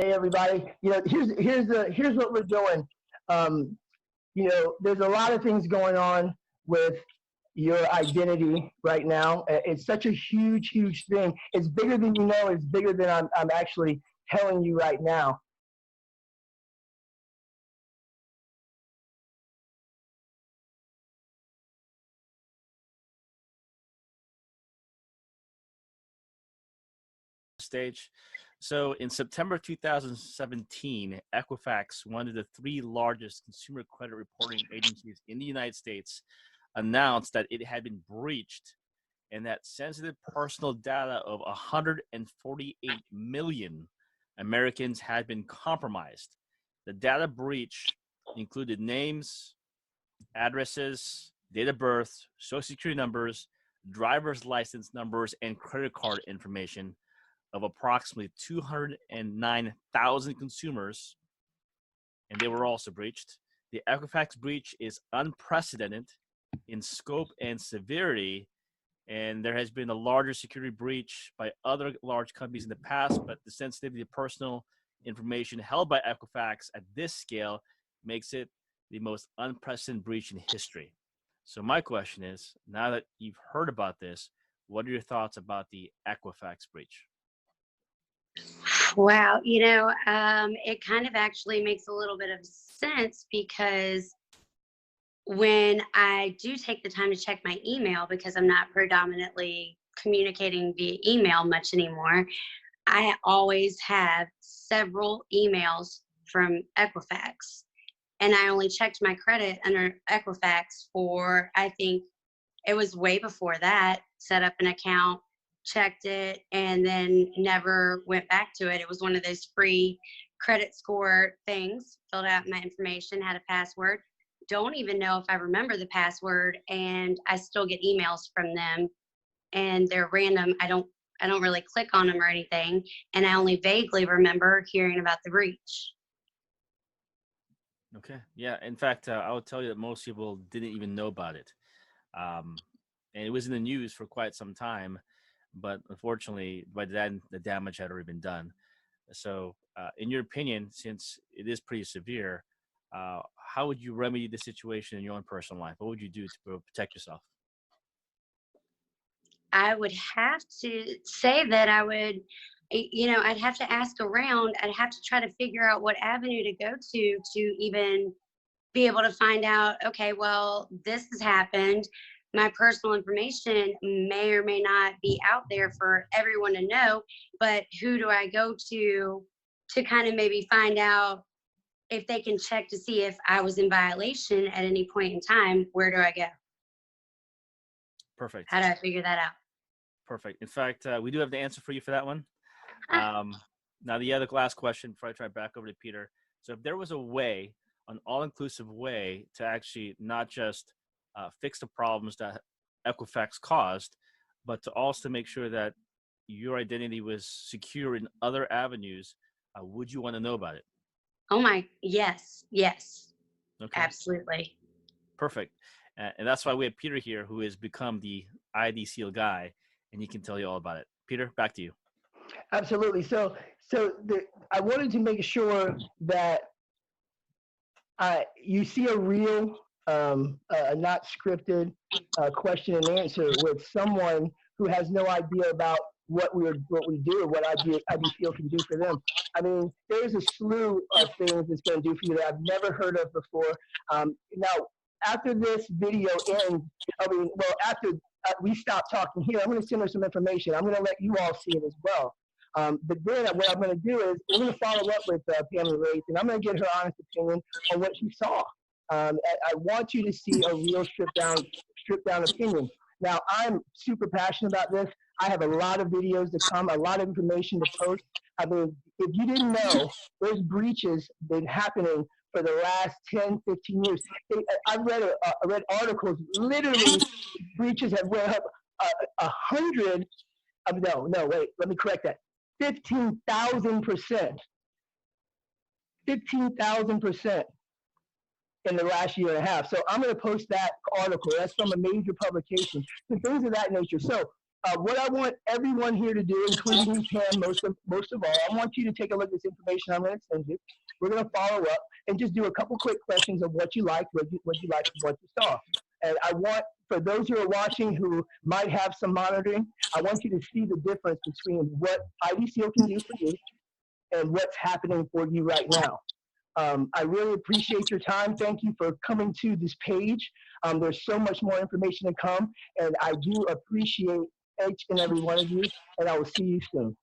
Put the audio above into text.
Hey everybody, here's what we're doing. There's a lot of things going on with your identity right now. It's such a huge thing. It's bigger than you know. It's bigger than I'm actually telling you right now. Stage. So in September 2017, Equifax, one of the three largest consumer credit reporting agencies in the United States, announced that it had been breached and that sensitive personal data of 148 million Americans had been compromised. The data breach included names, addresses, date of birth, social security numbers, driver's license numbers, and credit card information of approximately 209,000 consumers, and they were also breached. The Equifax breach is unprecedented in scope and severity, and there has been a larger security breach by other large companies in the past, but the sensitivity of personal information held by Equifax at this scale makes it the most unprecedented breach in history. So my question is, now that you've heard about this, what are your thoughts about the Equifax breach? Wow, it kind of actually makes a little bit of sense because when I do take the time to check my email, because I'm not predominantly communicating via email much anymore, I always have several emails from Equifax. And I only checked my credit under Equifax for, I think it was way before that, set up an account, checked it, and then never went back to it. It was one of those free credit score things, filled out my information, had a password. Don't even know if I remember the password, and I still get emails from them, and they're random. I don't really click on them or anything, and I only vaguely remember hearing about the breach. Okay. Yeah. In fact, I will tell you that most people didn't even know about it. And it was in the news for quite some time, but unfortunately, by then, the damage had already been done. So, in your opinion, since it is pretty severe, how would you remedy the situation in your own personal life? What would you do to protect yourself? I would have to say that I would, I'd have to ask around. I'd have to try to figure out what avenue to go to even be able to find out, okay, well, this has happened. My personal information may or may not be out there for everyone to know, but who do I go to kind of maybe find out if they can check to see if I was in violation at any point in time? Where do I go? Perfect. How do I figure that out? Perfect. In fact, we do have the answer for you for that one. Now, the other last question before I try back over to Peter. So if there was a way, an all-inclusive way to actually not just fix the problems that Equifax caused, but to also make sure that your identity was secure in other avenues, would you want to know about it? Oh my, yes, Okay, absolutely. perfect. And that's why we have Peter here, who has become the ID Seal guy, and he can tell you all about it. Peter, back to you. Absolutely. I wanted to make sure that you see a real, not scripted question and answer with someone who has no idea about what we do, or what ID Field can do for them. I mean, there's a slew of things it's going to do for you that I've never heard of before. Now, after this video ends, after we stop talking here, I'm going to send her some information. I'm going to let you all see it as well. But then what I'm going to do is we're going to follow up with Pamela Race, and I'm going to get her honest opinion on what she saw. I want you to see a real stripped down opinion. Now, I'm super passionate about this. I have a lot of videos to come, a lot of information to post. I mean, if you didn't know, there's breaches been happening for the last 10, 15 years. I've read articles, literally, breaches have went up 100. Wait, let me correct that. 15,000%. 15,000% in the last year and a half. So I'm going to post that article. That's from a major publication and things of that nature. So What I want everyone here to do, including you, Pam, most of all, I want you to take a look at this information I'm going to send you. We're going to follow up and just do a couple quick questions of what you liked, what you liked, and what you saw. And I want, for those who are watching who might have some monitoring, I want you to see the difference between what IDCO can do for you and what's happening for you right now. I really appreciate your time. Thank you for coming to this page. There's so much more information to come, and I do appreciate each and every one of you, and I will see you soon.